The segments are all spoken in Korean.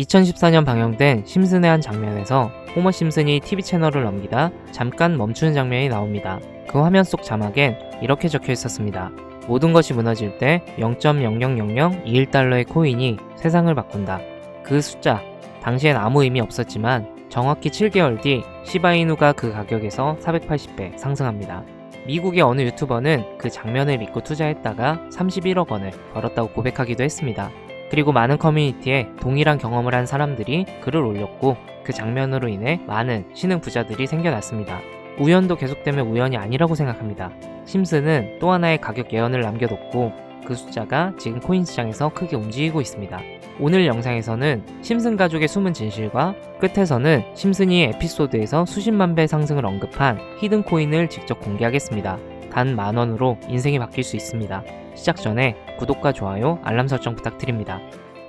2014년 방영된 심슨의 한 장면에서 호머 심슨이 TV 채널을 넘기다 잠깐 멈추는 장면이 나옵니다. 그 화면 속 자막엔 이렇게 적혀 있었습니다. 모든 것이 무너질 때 0.000021달러의 코인이 세상을 바꾼다. 그 숫자, 당시엔 아무 의미 없었지만 정확히 7개월 뒤 시바이누가 그 가격에서 480배 상승합니다. 미국의 어느 유튜버는 그 장면을 믿고 투자했다가 31억 원을 벌었다고 고백하기도 했습니다. 그리고 많은 커뮤니티에 동일한 경험을 한 사람들이 글을 올렸고 그 장면으로 인해 많은 신흥 부자들이 생겨났습니다. 우연도 계속되면 우연이 아니라고 생각합니다. 심슨은 또 하나의 가격 예언을 남겨뒀고 그 숫자가 지금 코인 시장에서 크게 움직이고 있습니다. 오늘 영상에서는 심슨 가족의 숨은 진실과 끝에서는 심슨이 에피소드에서 수십만 배 상승을 언급한 히든 코인을 직접 공개하겠습니다. 단 10,000원으로 인생이 바뀔 수 있습니다. 시작 전에 구독과 좋아요, 알람 설정 부탁드립니다.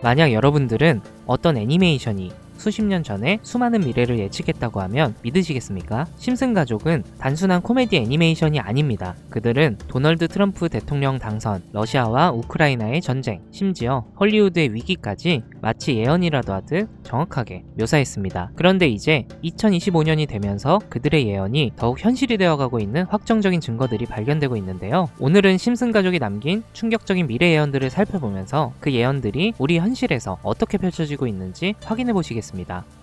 만약 여러분들은 어떤 애니메이션이 수십 년 전에 수많은 미래를 예측했다고 하면 믿으시겠습니까? 심슨 가족은 단순한 코미디 애니메이션이 아닙니다. 그들은 도널드 트럼프 대통령 당선, 러시아와 우크라이나의 전쟁, 심지어 헐리우드의 위기까지 마치 예언이라도 하듯 정확하게 묘사했습니다. 그런데 이제 2025년이 되면서 그들의 예언이 더욱 현실이 되어가고 있는 확정적인 증거들이 발견되고 있는데요. 오늘은 심슨 가족이 남긴 충격적인 미래 예언들을 살펴보면서 그 예언들이 우리 현실에서 어떻게 펼쳐지고 있는지 확인해 보시겠습니다.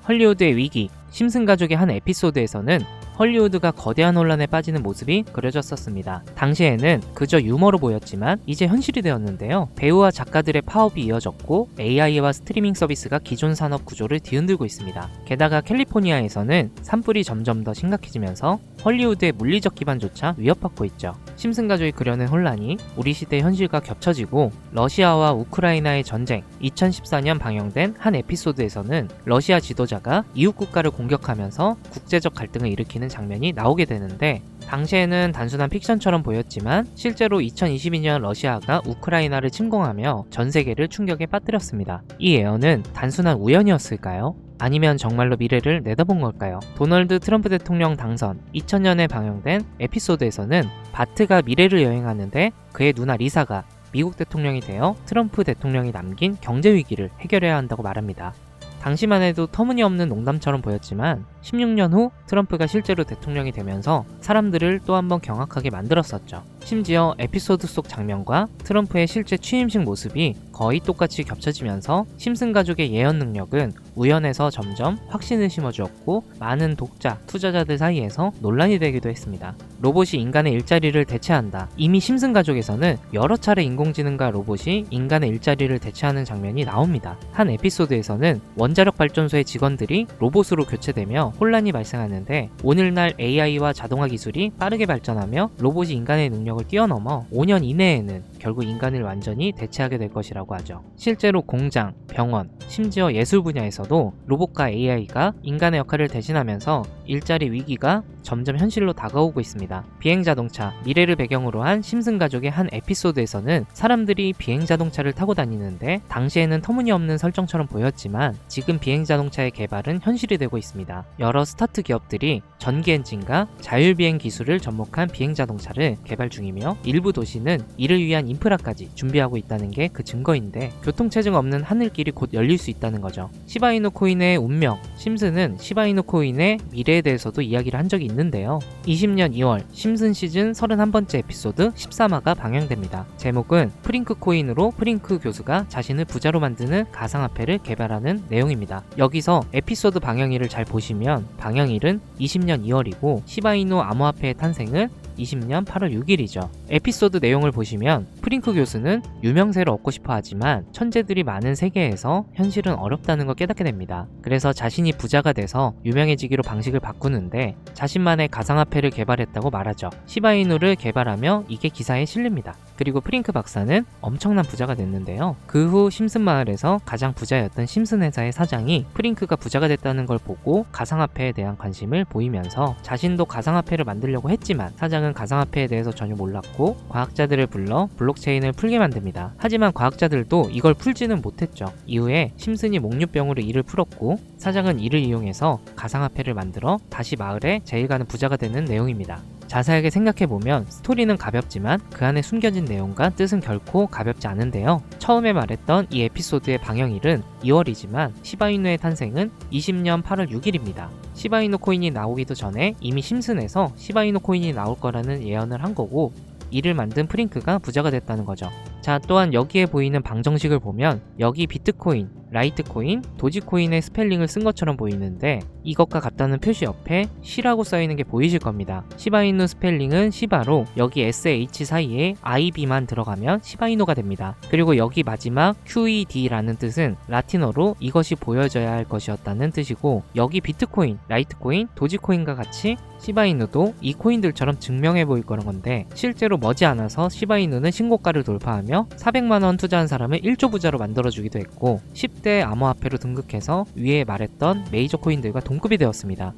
헐리우드의 위기, 심슨 가족의 한 에피소드에서는 헐리우드가 거대한 혼란에 빠지는 모습이 그려졌었습니다. 당시에는 그저 유머로 보였지만 이제 현실이 되었는데요. 배우와 작가들의 파업이 이어졌고 AI와 스트리밍 서비스가 기존 산업 구조를 뒤흔들고 있습니다. 게다가 캘리포니아에서는 산불이 점점 더 심각해지면서 헐리우드의 물리적 기반조차 위협받고 있죠. 심슨 가족이 그려낸 혼란이 우리 시대의 현실과 겹쳐지고 러시아와 우크라이나의 전쟁, 2014년 방영된 한 에피소드에서는 러시아 지도자가 이웃 국가를 공격하면서 국제적 갈등을 일으키는 장면이 나오게 되는데 당시에는 단순한 픽션처럼 보였지만 실제로 2022년 러시아가 우크라이나를 침공하며 전 세계를 충격에 빠뜨렸습니다. 이 예언은 단순한 우연이었을까요? 아니면 정말로 미래를 내다본 걸까요? 도널드 트럼프 대통령 당선 2000년에 방영된 에피소드에서는 바트가 미래를 여행하는데 그의 누나 리사가 미국 대통령이 되어 트럼프 대통령이 남긴 경제 위기를 해결해야 한다고 말합니다. 당시만 해도 터무니없는 농담처럼 보였지만 16년 후 트럼프가 실제로 대통령이 되면서 사람들을 또 한 번 경악하게 만들었었죠. 심지어 에피소드 속 장면과 트럼프의 실제 취임식 모습이 거의 똑같이 겹쳐지면서 심슨 가족의 예언 능력은 우연에서 점점 확신을 심어주었고 많은 독자, 투자자들 사이에서 논란이 되기도 했습니다. 로봇이 인간의 일자리를 대체한다. 이미 심슨 가족에서는 여러 차례 인공지능과 로봇이 인간의 일자리를 대체하는 장면이 나옵니다. 한 에피소드에서는 원자력 발전소의 직원들이 로봇으로 교체되며 혼란이 발생하는데 오늘날 AI와 자동화 기술이 빠르게 발전하며 로봇이 인간의 능력을 뛰어넘어 5년 이내에는 결국 인간을 완전히 대체하게 될 것이라고 하죠. 실제로 공장, 병원, 심지어 예술 분야에서도 로봇과 AI가 인간의 역할을 대신하면서 일자리 위기가 점점 현실로 다가오고 있습니다. 비행자동차, 미래를 배경으로 한 심슨 가족의 한 에피소드에서는 사람들이 비행자동차를 타고 다니는데 당시에는 터무니없는 설정처럼 보였지만 지금 비행자동차의 개발은 현실이 되고 있습니다. 여러 스타트 기업들이 전기 엔진과 자율비행 기술을 접목한 비행자동차를 개발 중이며 일부 도시는 이를 위한 인프라까지 준비하고 있다는 게 그 증거인데 교통체증 없는 하늘길이 곧 열릴 수 있다는 거죠. 시바이누 코인의 운명, 심슨은 시바이누 코인의 미래에 대해서도 이야기를 한 적이 있는데요. 20년 2월 심슨 시즌 31번째 에피소드 13화가 방영됩니다. 제목은 프링크 코인으로 프링크 교수가 자신을 부자로 만드는 가상화폐를 개발하는 내용입니다. 여기서 에피소드 방영일을 잘 보시면 방영일은 20년 2월이고 시바이누 암호화폐의 탄생은 20년 8월 6일이죠. 에피소드 내용을 보시면 프링크 교수는 유명세를 얻고 싶어 하지만 천재들이 많은 세계에서 현실은 어렵다는 걸 깨닫게 됩니다. 그래서 자신이 부자가 돼서 유명해지기로 방식을 바꾸는데 자신만의 가상화폐를 개발했다고 말하죠. 시바이누를 개발하며 이게 기사에 실립니다. 그리고 프링크 박사는 엄청난 부자가 됐는데요. 그 후 심슨 마을에서 가장 부자였던 심슨 회사의 사장이 프링크가 부자가 됐다는 걸 보고 가상화폐에 대한 관심을 보이면서 자신도 가상화폐를 만들려고 했지만 사장은 가상화폐에 대해서 전혀 몰랐고 과학자들을 불러 블록체인을 풀게 만듭니다. 하지만 과학자들도 이걸 풀지는 못했죠. 이후에 심슨이 목류병으로 이를 풀었고 사장은 이를 이용해서 가상화폐를 만들어 다시 마을에 제일 가는 부자가 되는 내용입니다. 자세하게 생각해보면 스토리는 가볍지만 그 안에 숨겨진 내용과 뜻은 결코 가볍지 않은데요. 처음에 말했던 이 에피소드의 방영일은 2월이지만 시바이누의 탄생은 20년 8월 6일입니다. 시바이누 코인이 나오기도 전에 이미 심슨에서 시바이누 코인이 나올 거라는 예언을 한 거고, 이를 만든 프링크가 부자가 됐다는 거죠. 자, 또한 여기에 보이는 방정식을 보면 여기 비트코인, 라이트코인, 도지코인의 스펠링을 쓴 것처럼 보이는데 이것과 같다는 표시 옆에 C라고 써있는 게 보이실 겁니다. 시바이누 스펠링은 시바로 여기 SH 사이에 IB만 들어가면 시바이누가 됩니다. 그리고 여기 마지막 QED라는 뜻은 라틴어로 이것이 보여져야 할 것이었다는 뜻이고, 여기 비트코인, 라이트코인, 도지코인과 같이 시바이누도 이 코인들처럼 증명해 보일 거란 건데, 실제로 머지않아서 시바이누는 신고가를 돌파하며 400만원 투자한 사람을 1조 부자로 만들어주기도 했고 10대 암호화폐로 등극해서 위에 말했던 메이저 코인들과 동급이 되었습니다.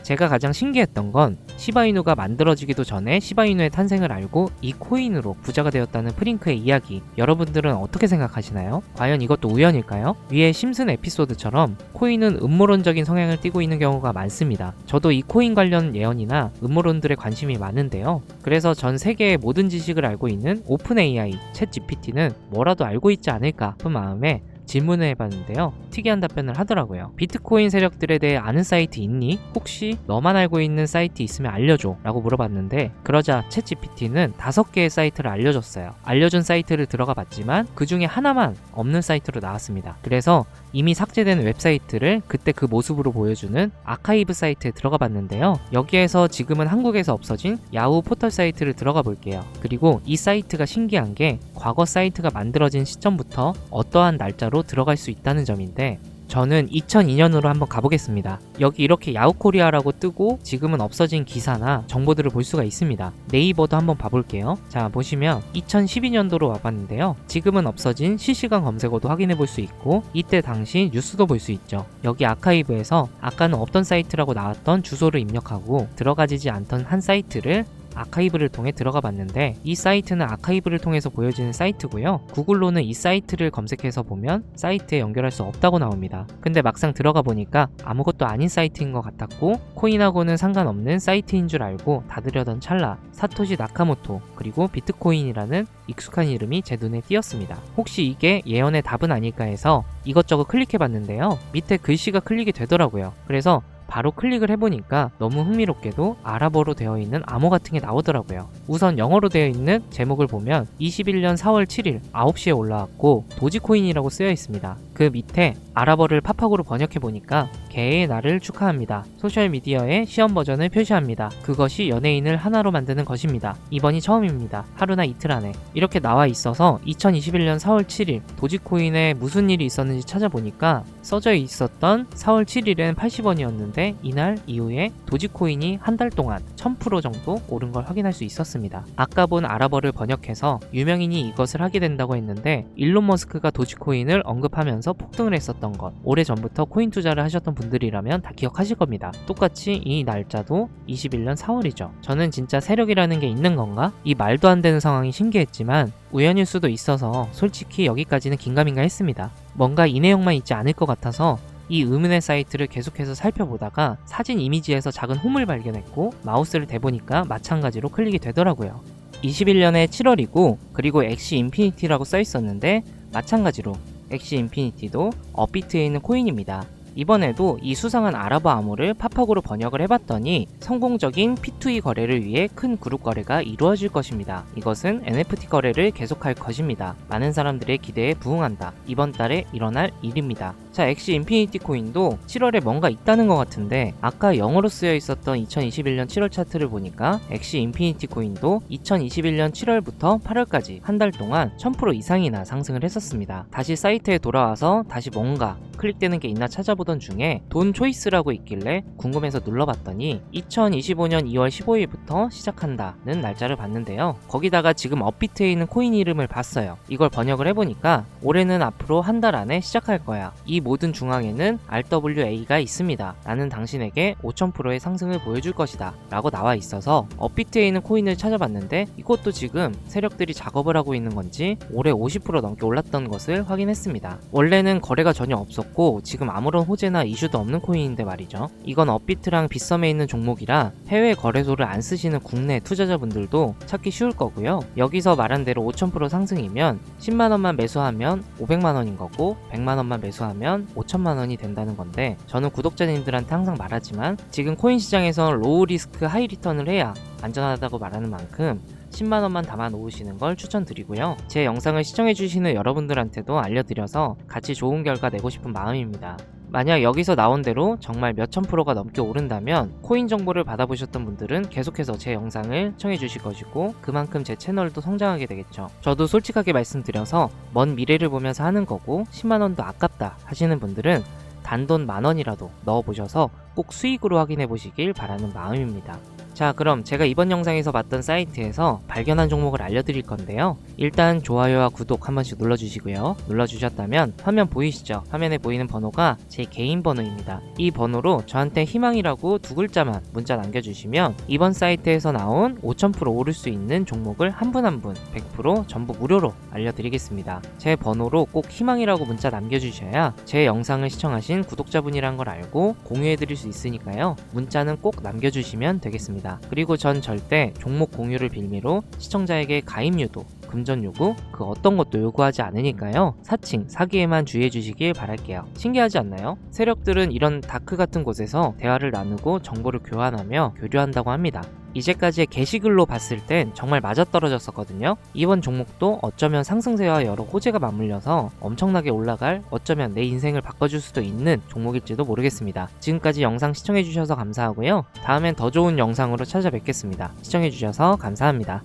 제가 가장 신기했던 건 시바이누가 만들어지기도 전에 시바이누의 탄생을 알고 이 코인으로 부자가 되었다는 프링크의 이야기, 여러분들은 어떻게 생각하시나요? 과연 이것도 우연일까요? 위에 심슨 에피소드처럼 코인은 음모론적인 성향을 띠고 있는 경우가 많습니다. 저도 이 코인 관련 예언이나 음모론들에 관심이 많은데요. 그래서 전 세계의 모든 지식을 알고 있는 오픈 AI, 챗 GPT는 뭐라도 알고 있지 않을까 싶은 마음에 질문을 해봤는데요. 특이한 답변을 하더라고요. 비트코인 세력들에 대해 아는 사이트 있니? 혹시 너만 알고 있는 사이트 있으면 알려줘 라고 물어봤는데, 그러자 챗 GPT는 5개의 사이트를 알려줬어요. 알려준 사이트를 들어가 봤지만 그 중에 하나만 없는 사이트로 나왔습니다. 그래서 이미 삭제된 웹사이트를 그때 그 모습으로 보여주는 아카이브 사이트에 들어가 봤는데요. 여기에서 지금은 한국에서 없어진 야후 포털 사이트를 들어가 볼게요. 그리고 이 사이트가 신기한 게 과거 사이트가 만들어진 시점부터 어떠한 날짜로 들어갈 수 있다는 점인데, 저는 2002년으로 한번 가보겠습니다. 여기 이렇게 야후코리아라고 뜨고 지금은 없어진 기사나 정보들을 볼 수가 있습니다. 네이버도 한번 봐볼게요. 자, 보시면 2012년도로 와봤는데요. 지금은 없어진 실시간 검색어도 확인해 볼 수 있고 이때 당시 뉴스도 볼 수 있죠. 여기 아카이브에서 아까는 없던 사이트라고 나왔던 주소를 입력하고 들어가지지 않던 한 사이트를 아카이브를 통해 들어가 봤는데, 이 사이트는 아카이브를 통해서 보여지는 사이트고요. 구글로는 이 사이트를 검색해서 보면 사이트에 연결할 수 없다고 나옵니다. 근데 막상 들어가 보니까 아무것도 아닌 사이트인 것 같았고, 코인하고는 상관없는 사이트인 줄 알고 닫으려던 찰나 사토시 나카모토 그리고 비트코인이라는 익숙한 이름이 제 눈에 띄었습니다. 혹시 이게 예언의 답은 아닐까 해서 이것저것 클릭해 봤는데요. 밑에 글씨가 클릭이 되더라고요. 그래서 바로 클릭을 해보니까 너무 흥미롭게도 아랍어로 되어 있는 암호 같은 게 나오더라고요. 우선 영어로 되어 있는 제목을 보면 21년 4월 7일 9시에 올라왔고 도지코인이라고 쓰여 있습니다. 그 밑에 아랍어를 팝하고로 번역해보니까 개의 날을 축하합니다. 소셜미디어에 시험 버전을 표시합니다. 그것이 연예인을 하나로 만드는 것입니다. 이번이 처음입니다. 하루나 이틀 안에. 이렇게 나와 있어서 2021년 4월 7일 도지코인에 무슨 일이 있었는지 찾아보니까 써져 있었던 4월 7일엔 80원이었는데 이날 이후에 도지코인이 한 달 동안 1000% 정도 오른 걸 확인할 수 있었습니다. 아까 본 아랍어를 번역해서 유명인이 이것을 하게 된다고 했는데, 일론 머스크가 도지코인을 언급하면서 폭등을 했었던 것, 오래전부터 코인 투자를 하셨던 분들이라면 다 기억하실 겁니다. 똑같이 이 날짜도 21년 4월이죠. 저는 진짜 세력이라는 게 있는 건가? 이 말도 안 되는 상황이 신기했지만 우연일 수도 있어서 솔직히 여기까지는 긴가민가 했습니다. 뭔가 이 내용만 있지 않을 것 같아서 이 의문의 사이트를 계속해서 살펴보다가 사진 이미지에서 작은 홈을 발견했고 마우스를 대보니까 마찬가지로 클릭이 되더라고요. 21년에 7월이고 그리고 엑시 인피니티라고 써있었는데 마찬가지로 엑시 인피니티도 업비트에 있는 코인입니다. 이번에도 이 수상한 아랍어 암호를 팝하고로 번역을 해봤더니 성공적인 P2E 거래를 위해 큰 그룹 거래가 이루어질 것입니다. 이것은 NFT 거래를 계속할 것입니다. 많은 사람들의 기대에 부응한다. 이번 달에 일어날 일입니다. 자, 엑시 인피니티 코인도 7월에 뭔가 있다는 것 같은데, 아까 영어로 쓰여 있었던 2021년 7월 차트를 보니까 엑시 인피니티 코인도 2021년 7월부터 8월까지 한 달 동안 1000% 이상이나 상승을 했었습니다. 다시 사이트에 돌아와서 다시 뭔가 클릭되는 게 있나 찾아보던 중에 돈 초이스라고 있길래 궁금해서 눌러봤더니 2025년 2월 15일부터 시작한다는 날짜를 봤는데요. 거기다가 지금 업비트에 있는 코인 이름을 봤어요. 이걸 번역을 해보니까 올해는 앞으로 한 달 안에 시작할 거야. 이 모든 중앙에는 RWA가 있습니다. 나는 당신에게 5000%의 상승을 보여줄 것이다 라고 나와 있어서 업비트에 있는 코인을 찾아봤는데 이것도 지금 세력들이 작업을 하고 있는 건지 올해 50% 넘게 올랐던 것을 확인했습니다. 원래는 거래가 전혀 없었고 지금 아무런 호재나 이슈도 없는 코인인데 말이죠. 이건 업비트랑 빗썸에 있는 종목이라 해외 거래소를 안 쓰시는 국내 투자자분들도 찾기 쉬울 거고요. 여기서 말한 대로 5000% 상승이면 10만원만 매수하면 500만원인 거고 100만원만 매수하면 5천만원이 된다는 건데, 저는 구독자님들한테 항상 말하지만 지금 코인 시장에선 로우 리스크 하이 리턴을 해야 안전하다고 말하는 만큼 10만원만 담아 놓으시는 걸 추천드리고요. 제 영상을 시청해주시는 여러분들한테도 알려드려서 같이 좋은 결과 내고 싶은 마음입니다. 만약 여기서 나온 대로 정말 몇천 프로가 넘게 오른다면 코인 정보를 받아보셨던 분들은 계속해서 제 영상을 시청해주실 것이고 그만큼 제 채널도 성장하게 되겠죠. 저도 솔직하게 말씀드려서 먼 미래를 보면서 하는 거고 10만원도 아깝다 하시는 분들은 단돈 만원이라도 넣어보셔서 꼭 수익으로 확인해 보시길 바라는 마음입니다. 자, 그럼 제가 이번 영상에서 봤던 사이트에서 발견한 종목을 알려드릴 건데요. 일단 좋아요와 구독 한 번씩 눌러주시고요. 눌러주셨다면 화면 보이시죠? 화면에 보이는 번호가 제 개인 번호입니다. 이 번호로 저한테 희망이라고 두 글자만 문자 남겨주시면 이번 사이트에서 나온 5000% 오를 수 있는 종목을 한 분 한 분 100% 전부 무료로 알려드리겠습니다. 제 번호로 꼭 희망이라고 문자 남겨주셔야 제 영상을 시청하신 구독자분이란 걸 알고 공유해드릴 수 있으니까요. 문자는 꼭 남겨주시면 되겠습니다. 그리고 전 절대 종목 공유를 빌미로 시청자에게 가입 유도, 금전 요구, 그 어떤 것도 요구하지 않으니까요. 사칭, 사기에만 주의해 주시길 바랄게요. 신기하지 않나요? 세력들은 이런 다크 같은 곳에서 대화를 나누고 정보를 교환하며 교류한다고 합니다. 이제까지의 게시글로 봤을 땐 정말 맞아떨어졌었거든요. 이번 종목도 어쩌면 상승세와 여러 호재가 맞물려서 엄청나게 올라갈, 어쩌면 내 인생을 바꿔줄 수도 있는 종목일지도 모르겠습니다. 지금까지 영상 시청해주셔서 감사하고요. 다음엔 더 좋은 영상으로 찾아뵙겠습니다. 시청해주셔서 감사합니다.